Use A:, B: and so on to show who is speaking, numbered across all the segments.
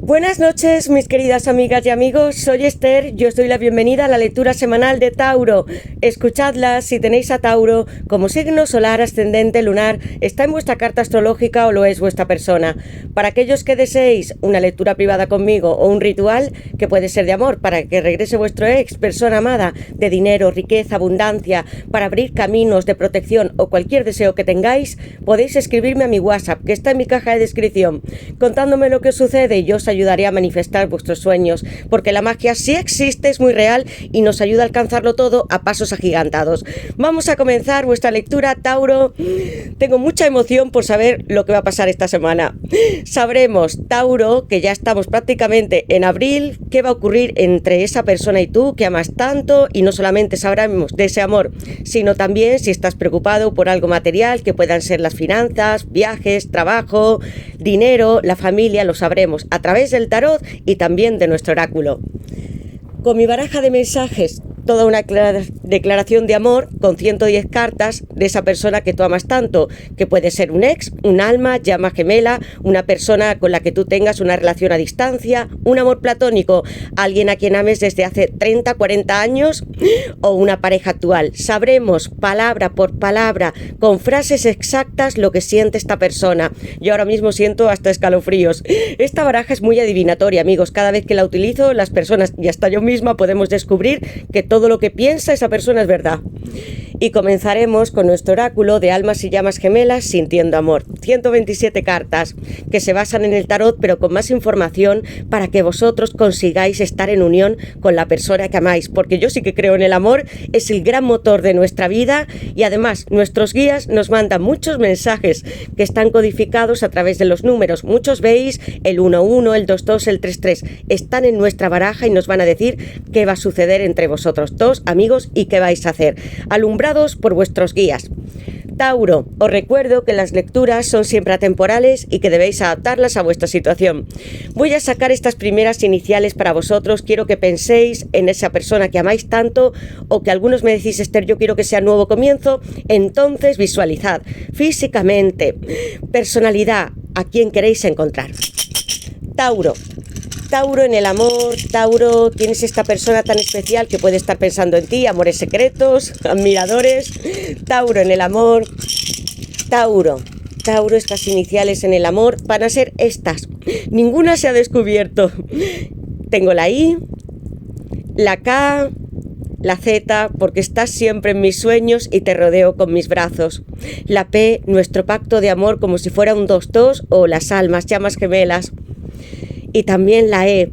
A: Buenas noches, mis queridas amigas y amigos, soy Esther, yo os doy la bienvenida a la lectura semanal de Tauro. Escuchadla si tenéis a Tauro como signo solar, ascendente, lunar, está en vuestra carta astrológica o lo es vuestra persona. Para aquellos que deseéis una lectura privada conmigo o un ritual, que puede ser de amor, para que regrese vuestro ex, persona amada, de dinero, riqueza, abundancia, para abrir caminos de protección o cualquier deseo que tengáis, podéis escribirme a mi WhatsApp, que está en mi caja de descripción, contándome lo que os sucede y yo os ayudaré a manifestar vuestros sueños, porque la magia sí existe, es muy real y nos ayuda a alcanzarlo todo a pasos agigantados. Vamos a comenzar vuestra lectura, Tauro. Tengo mucha emoción por saber lo que va a pasar esta semana. Sabremos, Tauro, que ya estamos prácticamente en abril, qué va a ocurrir entre esa persona y tú que amas tanto, y no solamente sabremos de ese amor, sino también si estás preocupado por algo material, que puedan ser las finanzas, viajes, trabajo, dinero, la familia. Lo sabremos a través del tarot y también de nuestro oráculo. Con mi baraja de mensajes, toda una declaración de amor con 110 cartas de esa persona que tú amas tanto, que puede ser un ex, un alma, llama gemela, una persona con la que tú tengas una relación a distancia, un amor platónico, alguien a quien ames desde hace 30, 40 años o una pareja actual. Sabremos palabra por palabra, con frases exactas, lo que siente esta persona. Yo ahora mismo siento hasta escalofríos. Esta baraja es muy adivinatoria, amigos. Cada vez que la utilizo, las personas y hasta yo misma podemos descubrir que todo lo que piensa esa persona es verdad. Y comenzaremos con nuestro oráculo de almas y llamas gemelas sintiendo amor. 127 cartas que se basan en el tarot, pero con más información para que vosotros consigáis estar en unión con la persona que amáis, porque yo sí que creo en el amor, es el gran motor de nuestra vida, y además nuestros guías nos mandan muchos mensajes que están codificados a través de los números. Muchos veis el 11, el 22, el 33, están en nuestra baraja y nos van a decir qué va a suceder entre vosotros dos, amigos, y qué vais a hacer, alumbrados por vuestros guías. Tauro, os recuerdo que las lecturas son siempre atemporales y que debéis adaptarlas a vuestra situación. Voy a sacar estas primeras iniciales para vosotros. Quiero que penséis en esa persona que amáis tanto, o que algunos me decís, Esther, yo quiero que sea nuevo comienzo. Entonces visualizad físicamente, personalidad, a quién queréis encontrar. Tauro en el amor. Tauro, tienes esta persona tan especial que puede estar pensando en ti, amores secretos, admiradores. Tauro en el amor. Tauro, estas iniciales en el amor van a ser estas. Ninguna se ha descubierto. Tengo la I, la K, la Z, porque estás siempre en mis sueños y te rodeo con mis brazos. La P, nuestro pacto de amor como si fuera un 2-2, o las almas, llamas gemelas. Y también la E.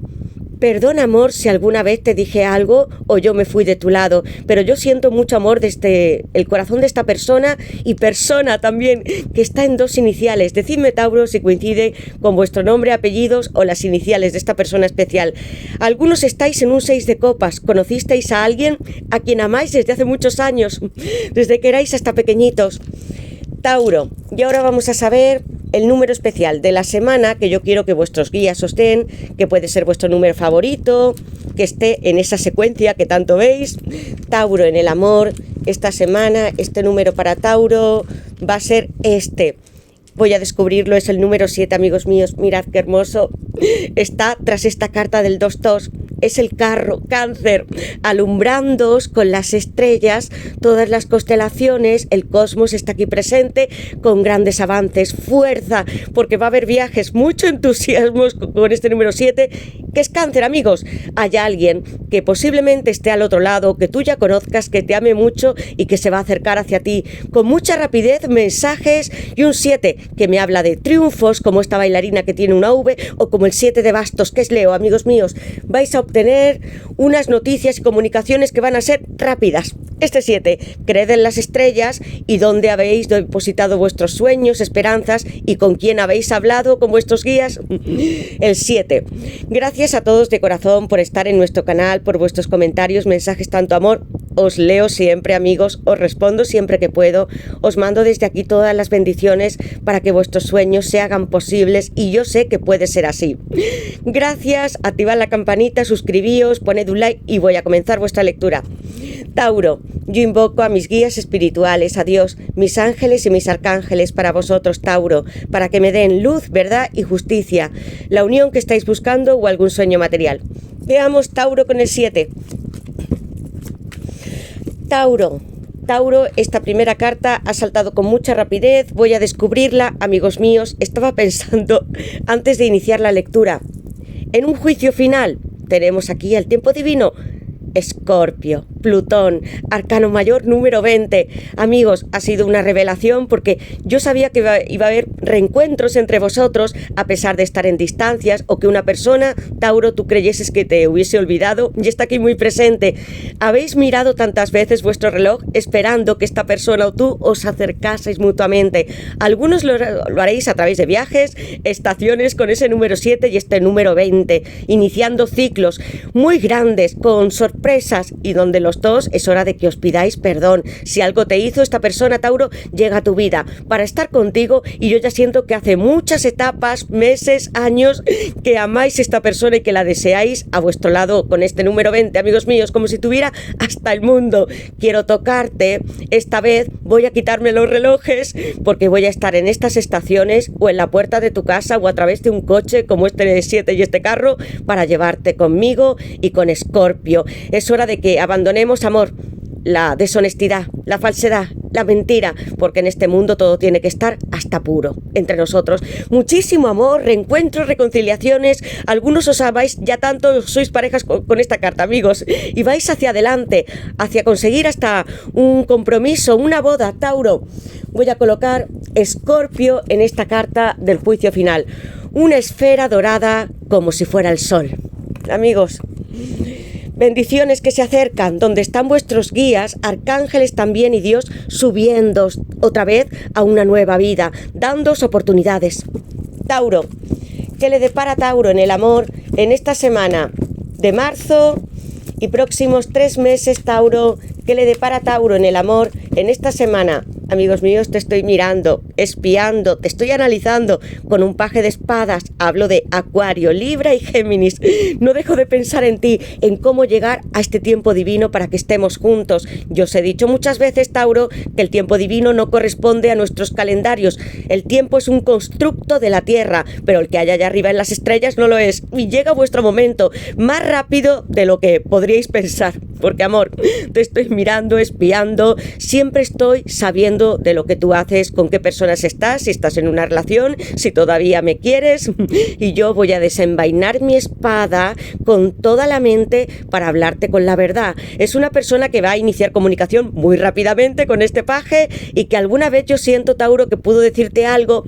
A: Perdón, amor, si alguna vez te dije algo o yo me fui de tu lado, pero yo siento mucho amor desde el corazón de esta persona, y persona también, que está en dos iniciales. Decidme, Tauro, si coincide con vuestro nombre, apellidos o las iniciales de esta persona especial. Algunos estáis en un 6 de copas. Conocisteis a alguien a quien amáis desde hace muchos años, desde que erais hasta pequeñitos. Tauro, y ahora vamos a saber el número especial de la semana que yo quiero que vuestros guías os den, que puede ser vuestro número favorito, que esté en esa secuencia que tanto veis. Tauro en el amor, esta semana, este número para Tauro va a ser este. Voy a descubrirlo, es el número 7, amigos míos. Mirad qué hermoso. Está tras esta carta del 2-2. Es el carro, Cáncer, alumbrándoos con las estrellas, todas las constelaciones, el cosmos está aquí presente con grandes avances, fuerza, porque va a haber viajes, mucho entusiasmo con este número 7, que es Cáncer, amigos. Hay alguien que posiblemente esté al otro lado, que tú ya conozcas, que te ame mucho y que se va a acercar hacia ti con mucha rapidez, mensajes, y un 7 que me habla de triunfos, como esta bailarina que tiene una V, o como el 7 de bastos, que es Leo, amigos míos. Vais a obtener unas noticias y comunicaciones que van a ser rápidas. Este 7, creed en las estrellas y dónde habéis depositado vuestros sueños, esperanzas, y con quién habéis hablado con vuestros guías. El 7. Gracias a todos de corazón por estar en nuestro canal, por vuestros comentarios, mensajes, tanto amor. Os leo siempre, amigos, os respondo siempre que puedo, os mando desde aquí todas las bendiciones para que vuestros sueños se hagan posibles, y yo sé que puede ser así. Gracias, activad la campanita, suscribíos, poned un like y voy a comenzar vuestra lectura. Tauro, yo invoco a mis guías espirituales, a Dios, mis ángeles y mis arcángeles para vosotros, Tauro, para que me den luz, verdad y justicia, la unión que estáis buscando o algún sueño material. Veamos Tauro con el 7. Tauro, esta primera carta ha saltado con mucha rapidez, voy a descubrirla, amigos míos. Estaba pensando antes de iniciar la lectura, en un juicio final tenemos aquí el tiempo divino, Escorpio, Plutón, arcano mayor número 20. Amigos, ha sido una revelación porque yo sabía que iba a haber reencuentros entre vosotros a pesar de estar en distancias, o que una persona, Tauro, tú creyeses que te hubiese olvidado y está aquí muy presente. Habéis mirado tantas veces vuestro reloj esperando que esta persona o tú os acercaseis mutuamente. Algunos lo haréis a través de viajes, estaciones con ese número 7 y este número 20, iniciando ciclos muy grandes con sorpresas y donde los dos es hora de que os pidáis perdón. Si algo te hizo esta persona, Tauro, llega a tu vida para estar contigo, y yo ya siento que hace muchas etapas, meses, años que amáis a esta persona y que la deseáis a vuestro lado con este número 20, amigos míos, como si tuviera hasta el mundo. Quiero tocarte, esta vez voy a quitarme los relojes porque voy a estar en estas estaciones o en la puerta de tu casa o a través de un coche como este 7 y este carro para llevarte conmigo y con Escorpio. Es hora de que abandonemos, amor, la deshonestidad, la falsedad, la mentira, porque en este mundo todo tiene que estar hasta puro entre nosotros. Muchísimo amor, reencuentros, reconciliaciones. Algunos os amáis ya tanto, sois parejas con esta carta, amigos, y vais hacia adelante, hacia conseguir hasta un compromiso, una boda, Tauro. Voy a colocar Escorpio en esta carta del juicio final, una esfera dorada como si fuera el sol. Amigos, bendiciones que se acercan, donde están vuestros guías, arcángeles también y Dios, subiendo otra vez a una nueva vida, dándoos oportunidades. Tauro, ¿qué le depara a Tauro en el amor en esta semana de marzo y próximos 3 meses, Tauro? ¿Qué le depara a Tauro en el amor en esta semana? Amigos míos, te estoy mirando, espiando, te estoy analizando con un paje de espadas. Hablo de Acuario, Libra y Géminis. No dejo de pensar en ti, en cómo llegar a este tiempo divino para que estemos juntos. Yo os he dicho muchas veces, Tauro, que el tiempo divino no corresponde a nuestros calendarios. El tiempo es un constructo de la Tierra, pero el que hay allá arriba en las estrellas no lo es. Y llega vuestro momento más rápido de lo que podríais pensar. Porque, amor, te estoy mirando, espiando, siempre estoy sabiendo de lo que tú haces, con qué personas estás, si estás en una relación, si todavía me quieres, y yo voy a desenvainar mi espada con toda la mente para hablarte con la verdad. Es una persona que va a iniciar comunicación muy rápidamente con este paje y que alguna vez yo siento, Tauro, que pudo decirte algo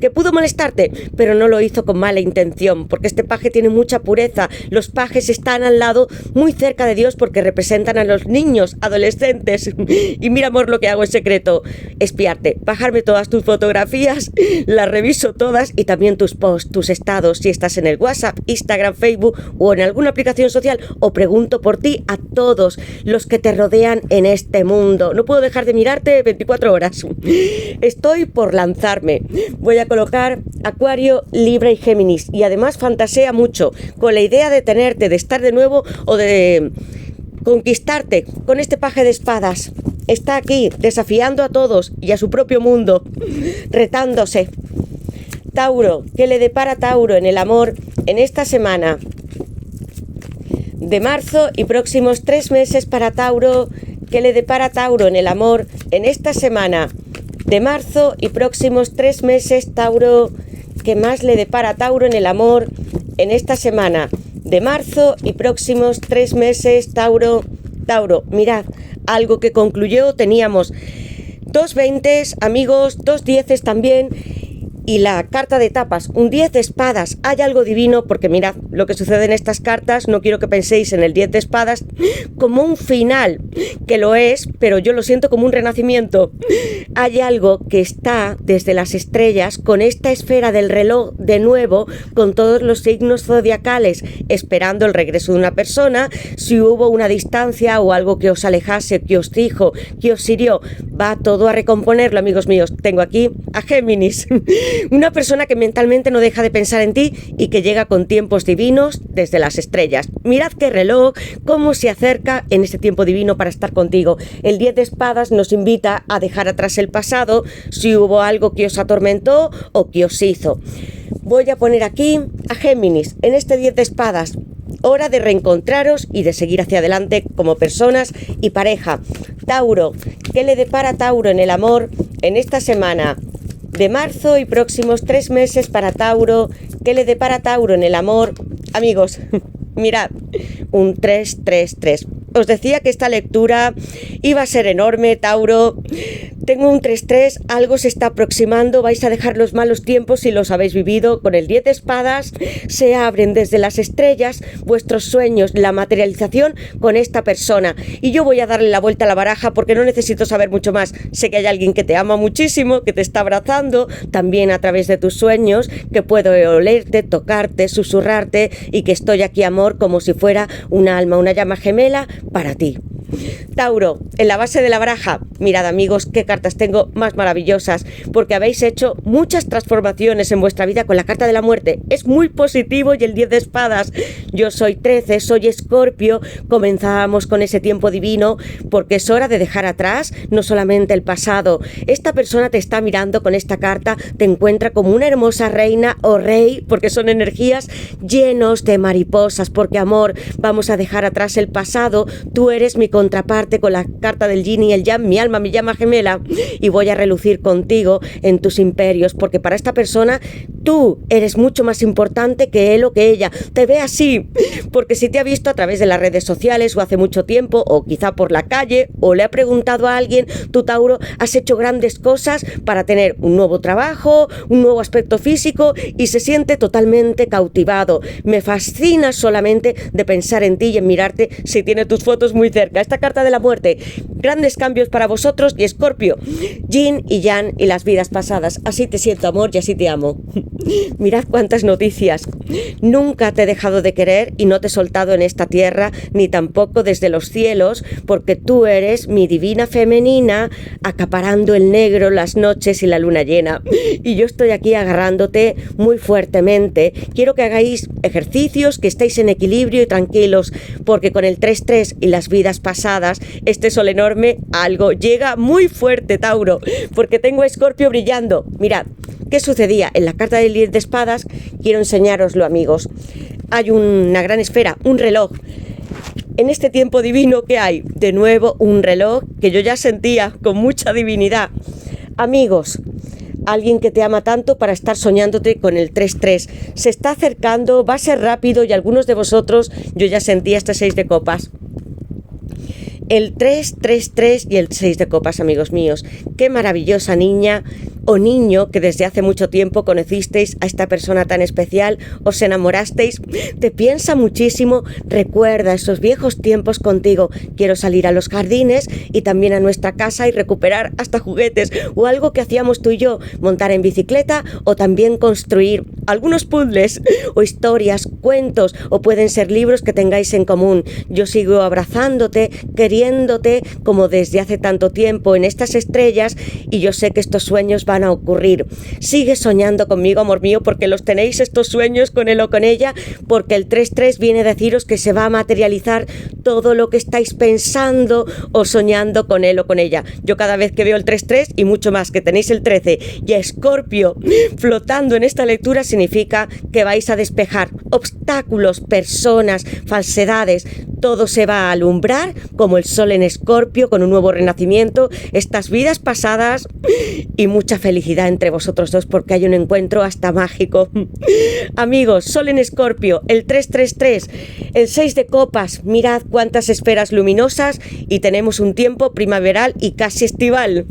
A: que pudo molestarte, pero no lo hizo con mala intención, porque este paje tiene mucha pureza. Los pajes están al lado, muy cerca de Dios, porque representan a los niños, adolescentes. Y mira, amor, lo que hago en secreto: espiarte, bajarme todas tus fotografías, las reviso todas, y también tus posts, tus estados, si estás en el WhatsApp, Instagram, Facebook o en alguna aplicación social, o pregunto por ti a todos los que te rodean en este mundo. No puedo dejar de mirarte 24 horas. Estoy por lanzarme. Voy a colocar Acuario, Libra y Géminis, y además fantasea mucho con la idea de tenerte, de estar de nuevo o de conquistarte con este paje de espadas. Está aquí desafiando a todos y a su propio mundo, retándose. Tauro, ¿qué le depara a Tauro en el amor en esta semana de marzo y próximos 3 meses para Tauro? ¿Qué le depara a Tauro en el amor en esta semana de marzo y próximos 3 meses, Tauro? ¿Qué más le depara a Tauro en el amor en esta semana de marzo y próximos 3 meses, Tauro? Tauro, mirad, algo que concluyó, teníamos 2 20s, amigos, 2 10s también, y la carta de tapas, un 10 de espadas. Hay algo divino, porque mirad lo que sucede en estas cartas. No quiero que penséis en el 10 de espadas como un final, que lo es, pero yo lo siento como un renacimiento. Hay algo que está desde las estrellas, con esta esfera del reloj de nuevo, con todos los signos zodiacales, esperando el regreso de una persona. Si hubo una distancia o algo que os alejase, que os dijo, que os hirió, va todo a recomponerlo, amigos míos. Tengo aquí a Géminis, una persona que mentalmente no deja de pensar en ti y que llega con tiempos divinos desde las estrellas. Mirad qué reloj, cómo se acerca en este tiempo divino para estar contigo. El 10 de espadas nos invita a dejar atrás el pasado, si hubo algo que os atormentó o que os hizo. Voy a poner aquí a Géminis en este 10 de espadas. Hora de reencontraros y de seguir hacia adelante como personas y pareja. Tauro, ¿qué le depara a Tauro en el amor en esta semana de marzo y próximos 3 meses para Tauro? ¿Qué le depara a Tauro en el amor? Amigos, mirad, un 3-3-3. Os decía que esta lectura iba a ser enorme, Tauro. Tengo un 3-3, algo se está aproximando, vais a dejar los malos tiempos si los habéis vivido. Con el 10 de espadas se abren desde las estrellas vuestros sueños, la materialización con esta persona. Y yo voy a darle la vuelta a la baraja porque no necesito saber mucho más. Sé que hay alguien que te ama muchísimo, que te está abrazando, también a través de tus sueños, que puedo olerte, tocarte, susurrarte y que estoy aquí, amor, como si fuera un alma, una llama gemela para ti. Tauro, en la base de la baraja, mirad amigos, qué cartas tengo más maravillosas, porque habéis hecho muchas transformaciones en vuestra vida con la carta de la muerte. Es muy positivo y el 10 de espadas. Yo soy 13, soy Escorpio, comenzamos con ese tiempo divino, porque es hora de dejar atrás no solamente el pasado. Esta persona te está mirando con esta carta, te encuentra como una hermosa reina o rey, porque son energías llenos de mariposas, porque amor, vamos a dejar atrás el pasado, tú eres mi contraparte con la carta del yin y el yang, mi alma, mi llama gemela, y voy a relucir contigo en tus imperios, porque para esta persona tú eres mucho más importante que él o que ella. Te ve así, porque si te ha visto a través de las redes sociales o hace mucho tiempo, o quizá por la calle, o le ha preguntado a alguien, tú, Tauro, has hecho grandes cosas para tener un nuevo trabajo, un nuevo aspecto físico, y se siente totalmente cautivado. Me fascina solamente de pensar en ti y en mirarte si tiene tus fotos muy cerca. Esta carta de la muerte, grandes cambios para vosotros y Escorpio, yin y yang y las vidas pasadas. Así te siento, amor, y así te amo. Mirad cuántas noticias. Nunca te he dejado de querer y no te he soltado en esta tierra, ni tampoco desde los cielos, porque tú eres mi divina femenina, acaparando el negro, las noches y la luna llena. Y yo estoy aquí agarrándote muy fuertemente. Quiero que hagáis ejercicios, que estéis en equilibrio y tranquilos, porque con el 3-3 y las vidas pasadas, este sol enorme, algo llega muy fuerte, Tauro, porque tengo a Escorpio brillando. Mirad, ¿qué sucedía? En la carta del 10 de espadas, quiero enseñároslo, amigos. Hay una gran esfera, un reloj. En este tiempo divino que hay, de nuevo un reloj que yo ya sentía con mucha divinidad. Amigos, alguien que te ama tanto para estar soñándote con el 3-3. Se está acercando, va a ser rápido y algunos de vosotros, yo ya sentía este 6 de copas. El 3-3-3 y el 6 de copas, amigos míos. Qué maravillosa niña o niño que desde hace mucho tiempo conocisteis a esta persona tan especial, os enamorasteis, te piensa muchísimo, recuerda esos viejos tiempos contigo. Quiero salir a los jardines y también a nuestra casa y recuperar hasta juguetes o algo que hacíamos tú y yo, montar en bicicleta o también construir algunos puzzles o historias, cuentos o pueden ser libros que tengáis en común. Yo sigo abrazándote, queriéndote como desde hace tanto tiempo en estas estrellas y yo sé que estos sueños van a ocurrir. Sigue soñando conmigo, amor mío, porque los tenéis estos sueños con él o con ella, porque el 3-3 viene a deciros que se va a materializar todo lo que estáis pensando o soñando con él o con ella. Yo cada vez que veo el 3-3 y mucho más que tenéis el 13 y a Escorpio flotando en esta lectura significa que vais a despejar obstáculos, personas, falsedades, todo se va a alumbrar como el sol en Escorpio con un nuevo renacimiento, estas vidas pasadas y mucha felicidad entre vosotros dos porque hay un encuentro hasta mágico. Amigos, sol en Escorpio, el 3-3-3, el 6 de copas, mirad cuántas esferas luminosas y tenemos un tiempo primaveral y casi estival.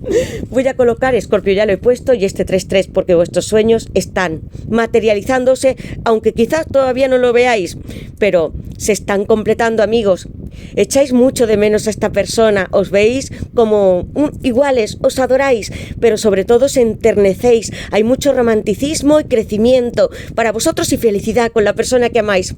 A: Voy a colocar, Escorpio ya lo he puesto y este 3-3 porque vuestros sueños están materializándose, aunque quizás todavía no lo veáis, pero se están completando, amigos. echáis mucho de menos a esta persona, os veis como iguales, os adoráis, pero sobre todo os enternecéis. Hay mucho romanticismo y crecimiento para vosotros y felicidad con la persona que amáis.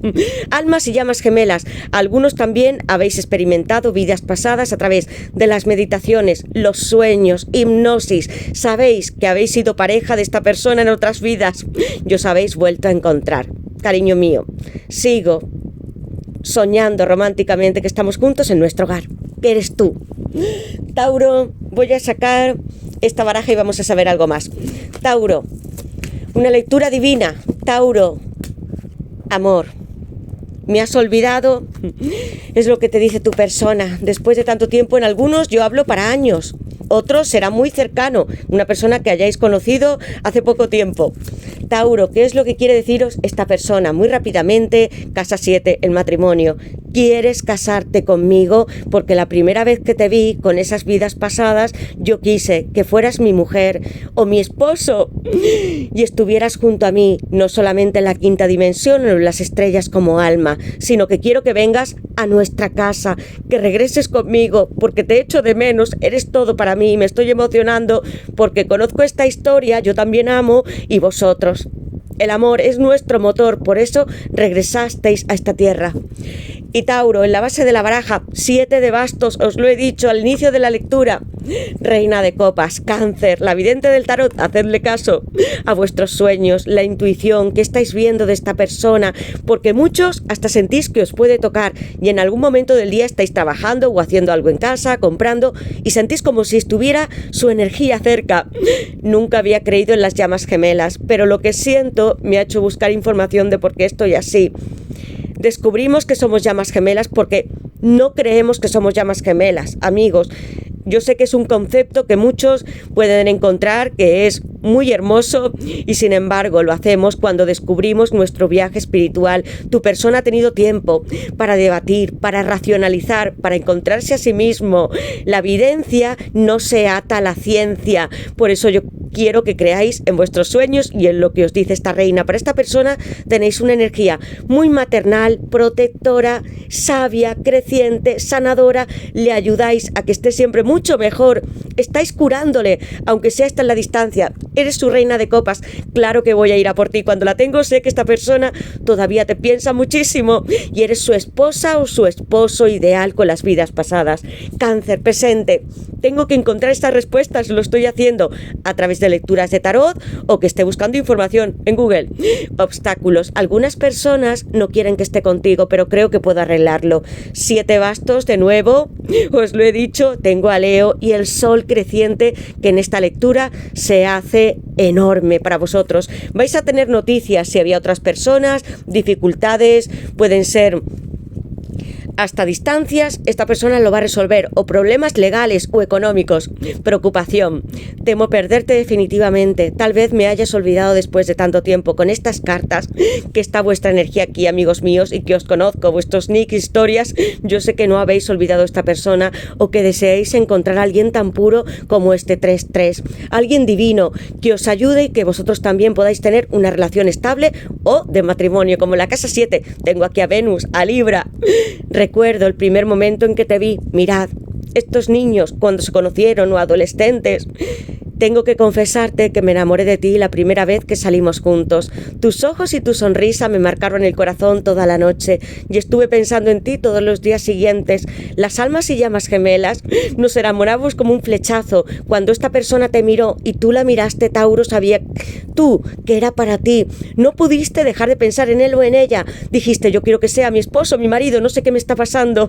A: Almas y llamas gemelas. Algunos también habéis experimentado vidas pasadas a través de las meditaciones, los sueños, hipnosis. Sabéis que habéis sido pareja de esta persona en otras vidas y os habéis vuelto a encontrar. Cariño mío, sigo soñando románticamente que estamos juntos en nuestro hogar, que eres tú. Tauro, voy a sacar esta baraja y vamos a saber algo más. Tauro, una lectura divina. Tauro, amor. ¿Me has olvidado? Es lo que te dice tu persona. Después de tanto tiempo, en algunos yo hablo para años. Otros será muy cercano, una persona que hayáis conocido hace poco tiempo. Tauro, ¿qué es lo que quiere deciros esta persona? Muy rápidamente, casa 7, el matrimonio. ¿Quieres casarte conmigo? Porque la primera vez que te vi con esas vidas pasadas, yo quise que fueras mi mujer o mi esposo y estuvieras junto a mí, no solamente en la quinta dimensión o en las estrellas como alma, sino que quiero que vengas a nuestra casa, que regreses conmigo, porque te echo de menos, eres todo para mí, me estoy emocionando porque conozco esta historia, yo también amo y vosotros. El amor es nuestro motor, por eso regresasteis a esta tierra. Y Tauro, en la base de la baraja, 7 de bastos, os lo he dicho al inicio de la lectura. Reina de copas, Cáncer, la vidente del tarot, hacedle caso a vuestros sueños, la intuición que estáis viendo de esta persona, porque muchos hasta sentís que os puede tocar y en algún momento del día estáis trabajando o haciendo algo en casa, comprando y sentís como si estuviera su energía cerca. Nunca había creído en las llamas gemelas, pero lo que siento me ha hecho buscar información de por qué estoy así. Descubrimos que somos llamas gemelas porque no creemos que somos llamas gemelas, amigos. Yo sé que es un concepto que muchos pueden encontrar que es muy hermoso y sin embargo lo hacemos cuando descubrimos nuestro viaje espiritual. Tu persona ha tenido tiempo para debatir, para racionalizar, para encontrarse a sí mismo. La evidencia no se ata a la ciencia. Por eso yo quiero que creáis en vuestros sueños y en lo que os dice esta reina. Para esta persona tenéis una energía muy maternal, protectora, sabia, creciente, sanadora. Le ayudáis a que esté siempre mucho mejor. Estáis curándole, aunque sea hasta en la distancia. Eres su reina de copas. Claro que voy a ir a por ti. Cuando la tengo, sé que esta persona todavía te piensa muchísimo y eres su esposa o su esposo ideal con las vidas pasadas. Cáncer, presente. Tengo que encontrar estas respuestas. Lo estoy haciendo a través de lecturas de tarot o que esté buscando información en Google. Obstáculos. Algunas personas no quieren que esté contigo, pero creo que puedo arreglarlo. 7 bastos, de nuevo, os lo he dicho, tengo a Leo y el sol creciente que en esta lectura se hace enorme para vosotros. Vais a tener noticias si había otras personas, dificultades, pueden ser hasta distancias, esta persona lo va a resolver, o problemas legales o económicos. Preocupación. Temo perderte definitivamente. Tal vez me hayas olvidado después de tanto tiempo. Con estas cartas, que está vuestra energía aquí, amigos míos, y que os conozco, vuestros nick, historias, yo sé que no habéis olvidado a esta persona o que deseáis encontrar a alguien tan puro como este 3-3. Alguien divino que os ayude y que vosotros también podáis tener una relación estable o de matrimonio, como en la casa 7. Tengo aquí a Venus, a Libra. Recuerdo el primer momento en que te vi. Mirad, estos niños cuando se conocieron o adolescentes. Tengo que confesarte que me enamoré de ti la primera vez que salimos juntos. Tus ojos y tu sonrisa me marcaron el corazón toda la noche y estuve pensando en ti todos los días siguientes. Las almas y llamas gemelas nos enamoramos como un flechazo. Cuando esta persona te miró y tú la miraste, Tauro, sabía tú que era para ti. No pudiste dejar de pensar en él o en ella. Dijiste, yo quiero que sea mi esposo, mi marido, no sé qué me está pasando,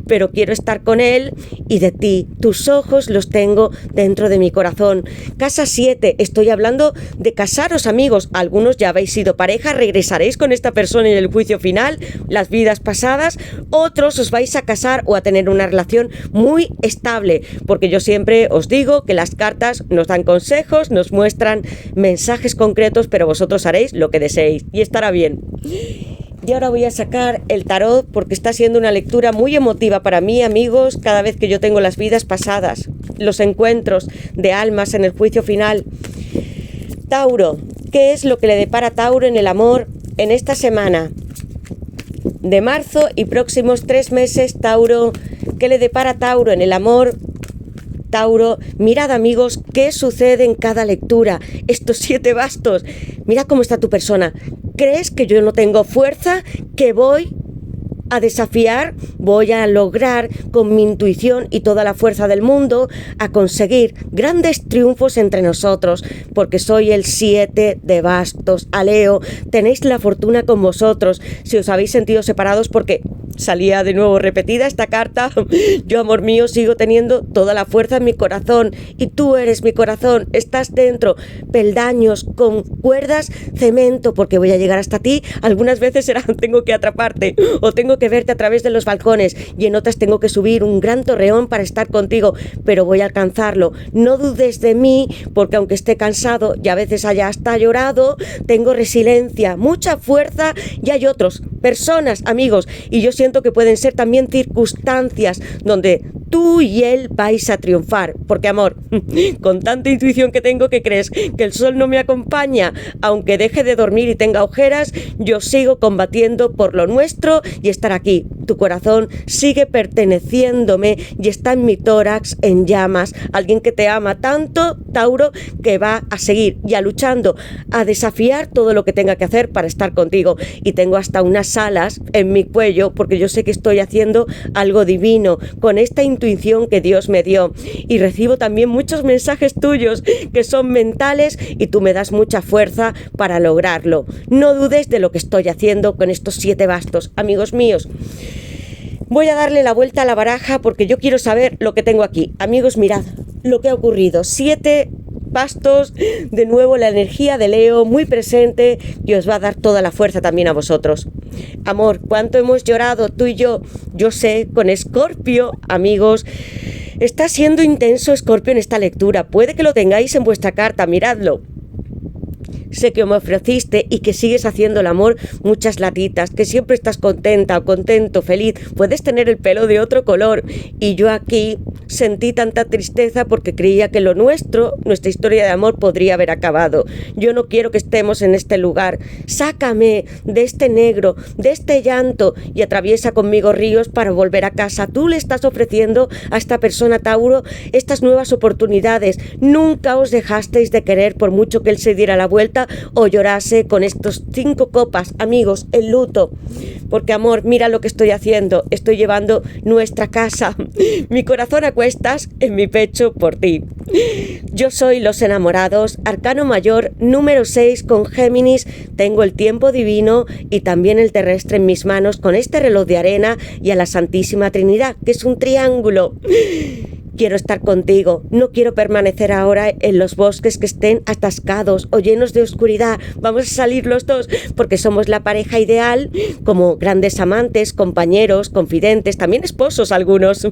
A: pero quiero estar con él y de ti. Tus ojos los tengo dentro de mi corazón. Casa 7, estoy hablando de casaros, amigos. Algunos ya habéis sido pareja, regresaréis con esta persona en el juicio final, las vidas pasadas. Otros os vais a casar o a tener una relación muy estable, porque yo siempre os digo que las cartas nos dan consejos, nos muestran mensajes concretos, pero vosotros haréis lo que deseéis y estará bien. Y ahora voy a sacar el tarot porque está siendo una lectura muy emotiva para mí, amigos, cada vez que yo tengo las vidas pasadas, los encuentros de almas en el juicio final. Tauro, ¿qué es lo que le depara a Tauro en el amor en esta semana? de marzo y próximos 3 meses, Tauro. ¿Qué le depara Tauro en el amor? Tauro, mirad amigos, ¿qué sucede en cada lectura? Estos 7 bastos. Mira cómo está tu persona. ¿Crees que yo no tengo fuerza? ¿Que voy a desafiar? Voy a lograr con mi intuición y toda la fuerza del mundo a conseguir grandes triunfos entre nosotros, porque soy el 7 de bastos. A Leo, tenéis la fortuna con vosotros. Si os habéis sentido separados, porque salía de nuevo repetida esta carta, yo, amor mío, sigo teniendo toda la fuerza en mi corazón y tú eres mi corazón, estás dentro, peldaños con cuerdas, cemento, porque voy a llegar hasta ti. Algunas veces tengo que atraparte o tengo que verte a través de los balcones y en otras tengo que subir un gran torreón para estar contigo, pero voy a alcanzarlo. No dudes de mí, porque aunque esté cansado y a veces haya hasta llorado, tengo resiliencia, mucha fuerza, y hay otros, personas, amigos, y yo siento que pueden ser también circunstancias donde tú y él vais a triunfar, porque amor, con tanta intuición que tengo, ¿qué crees? ¿Que el sol no me acompaña? Aunque deje de dormir y tenga ojeras, yo sigo combatiendo por lo nuestro y estar aquí. Tu corazón sigue perteneciéndome y está en mi tórax en llamas. Alguien que te ama tanto, Tauro, que va a seguir ya luchando, a desafiar todo lo que tenga que hacer para estar contigo. Y tengo hasta unas alas en mi cuello, porque yo sé que estoy haciendo algo divino con esta intuición que Dios me dio, y recibo también muchos mensajes tuyos que son mentales y tú me das mucha fuerza para lograrlo. No dudes de lo que estoy haciendo con estos 7 bastos, amigos míos. Voy a darle la vuelta a la baraja porque yo quiero saber lo que tengo aquí. Amigos, mirad lo que ha ocurrido. 7 bastos, de nuevo la energía de Leo muy presente, y os va a dar toda la fuerza también a vosotros. Amor, cuánto hemos llorado tú y yo sé, con Escorpio, amigos. Está siendo intenso Escorpio en esta lectura. Puede que lo tengáis en vuestra carta, miradlo. Sé que me ofreciste y que sigues haciendo el amor muchas latitas, que siempre estás contenta o contento, feliz. Puedes tener el pelo de otro color, y yo aquí sentí tanta tristeza porque creía que lo nuestro, nuestra historia de amor, podría haber acabado. Yo no quiero que estemos en este lugar. Sácame de este negro, de este llanto, y atraviesa conmigo ríos para volver a casa. Tú le estás ofreciendo a esta persona, Tauro, estas nuevas oportunidades. Nunca os dejasteis de querer, por mucho que él se diera la vuelta o llorase con estos 5 copas, amigos, el luto. Porque amor, mira lo que estoy haciendo. Estoy llevando nuestra casa, mi corazón a cuestas en mi pecho por ti. Yo soy los enamorados, arcano mayor número 6 con Géminis. Tengo el tiempo divino y también el terrestre en mis manos, con este reloj de arena y a la Santísima Trinidad, que es un triángulo. Quiero estar contigo, no quiero permanecer ahora en los bosques que estén atascados o llenos de oscuridad. Vamos a salir los dos, porque somos la pareja ideal, como grandes amantes, compañeros, confidentes, también esposos algunos.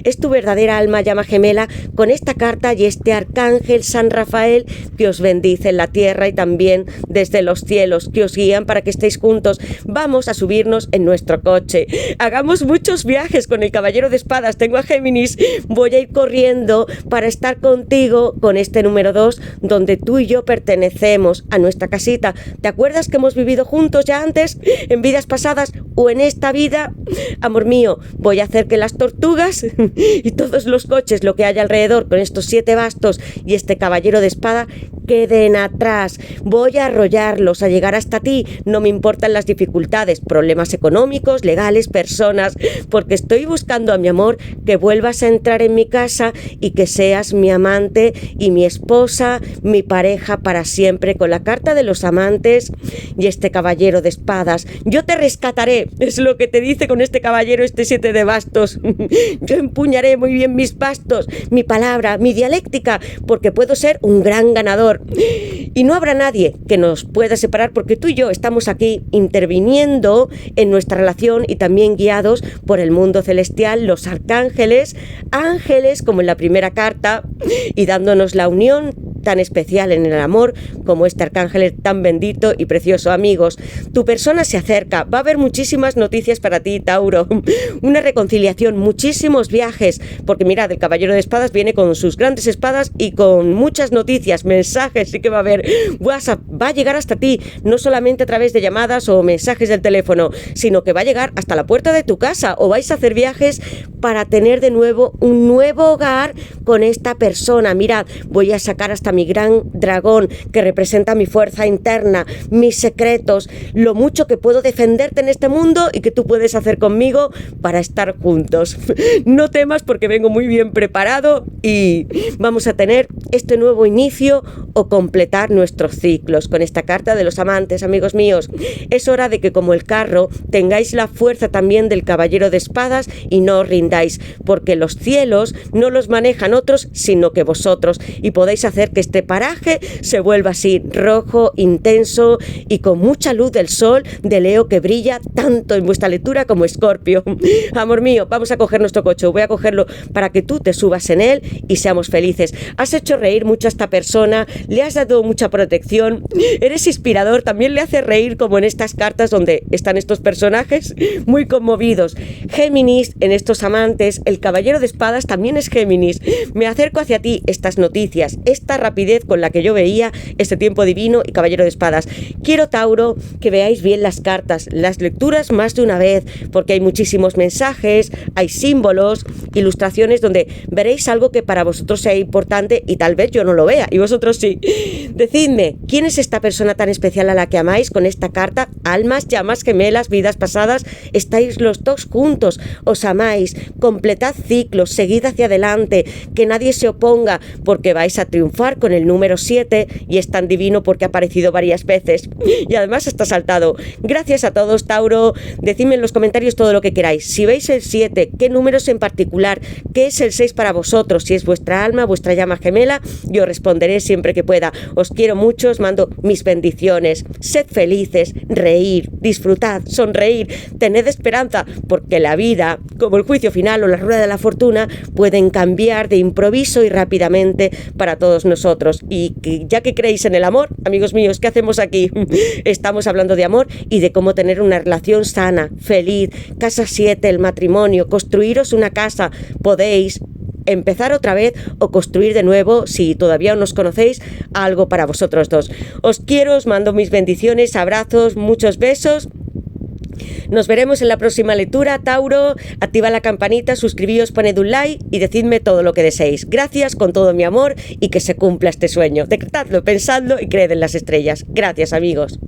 A: Es tu verdadera alma llama gemela, con esta carta y este arcángel San Rafael que os bendice en la tierra y también desde los cielos, que os guían para que estéis juntos. Vamos a subirnos en nuestro coche. Hagamos muchos viajes con el caballero de espadas. Tengo a Géminis. Voy a ir corriendo para estar contigo con este número 2, donde tú y yo pertenecemos a nuestra casita. ¿Te acuerdas que hemos vivido juntos ya antes, en vidas pasadas o en esta vida? Amor mío, voy a hacer que las tortugas y todos los coches, lo que haya alrededor, con estos 7 bastos y este caballero de espada, queden atrás. Voy a arrollarlos, a llegar hasta ti. No me importan las dificultades, problemas económicos, legales, personas, porque estoy buscando a mi amor, que vuelvas a entrar en mi casa y que seas mi amante y mi esposa, mi pareja para siempre, con la carta de los amantes y este caballero de espadas. Yo te rescataré, es lo que te dice con este caballero, este 7 de bastos. Yo empuñaré muy bien mis bastos, mi palabra, mi dialéctica, porque puedo ser un gran ganador. Y no habrá nadie que nos pueda separar, porque tú y yo estamos aquí interviniendo en nuestra relación y también guiados por el mundo celestial, los arcángeles, ángeles, como en la primera carta, y dándonos la unión tan especial en el amor como este arcángel tan bendito y precioso. Amigos, tu persona se acerca, va a haber muchísimas noticias para ti, Tauro, una reconciliación, muchísimos viajes, porque mirad, el caballero de espadas viene con sus grandes espadas y con muchas noticias, mensajes, sí que va a haber. WhatsApp va a llegar hasta ti, no solamente a través de llamadas o mensajes del teléfono, sino que va a llegar hasta la puerta de tu casa, o vais a hacer viajes para tener de nuevo un nuevo hogar con esta persona. Mirad, voy a sacar hasta mi gran dragón, que representa mi fuerza interna, mis secretos, lo mucho que puedo defenderte en este mundo y que tú puedes hacer conmigo para estar juntos. No temas, porque vengo muy bien preparado y vamos a tener este nuevo inicio o completar nuestros ciclos con esta carta de los amantes. Amigos míos, es hora de que, como el carro, tengáis la fuerza también del caballero de espadas y no os rindáis, porque los cielos no los manejan otros sino que vosotros, y podéis hacer que este paraje se vuelva así, rojo, intenso y con mucha luz del sol de Leo, que brilla tanto en vuestra lectura como Escorpio. Amor mío, vamos a coger nuestro coche, voy a cogerlo para que tú te subas en él y seamos felices. Has hecho reír mucho a esta persona, le has dado mucha protección, eres inspirador, también le hace reír, como en estas cartas donde están estos personajes muy conmovidos. Géminis, en estos amantes, el caballero de espadas también es Géminis. Me acerco hacia ti, estas noticias, esta rapidez con la que yo veía este tiempo divino y caballero de espadas. Quiero, Tauro, que veáis bien las cartas, las lecturas más de una vez, porque hay muchísimos mensajes, hay símbolos, ilustraciones donde veréis algo que para vosotros sea importante y tal vez yo no lo vea y vosotros sí. Decidme, ¿quién es esta persona tan especial a la que amáis con esta carta? Almas, llamas gemelas, vidas pasadas, estáis los dos juntos, os amáis, completad ciclos, seguid hacia adelante, que nadie se oponga, porque vais a triunfar con el número 7 y es tan divino porque ha aparecido varias veces y además está saltado. Gracias a todos, Tauro. Decidme en los comentarios todo lo que queráis. Si veis el 7, qué números en particular, qué es el 6 para vosotros, si es vuestra alma, vuestra llama gemela, yo responderé siempre que pueda. Os quiero mucho, os mando mis bendiciones. Sed felices, reír, disfrutad, sonreír, tened esperanza, porque la vida, como el juicio final o la rueda de la fortuna, pueden cambiar de improviso y rápidamente para todos nosotros. Y ya que creéis en el amor, amigos míos, ¿qué hacemos aquí? Estamos hablando de amor y de cómo tener una relación sana, feliz. Casa 7, el matrimonio, construiros una casa, podéis empezar otra vez o construir de nuevo, si todavía no os conocéis, algo para vosotros dos. Os quiero, os mando mis bendiciones, abrazos, muchos besos. Nos veremos en la próxima lectura, Tauro. Activa la campanita, suscribíos, poned un like y decidme todo lo que deseéis. Gracias con todo mi amor y que se cumpla este sueño. Decretadlo, pensadlo y creed en las estrellas. Gracias, amigos.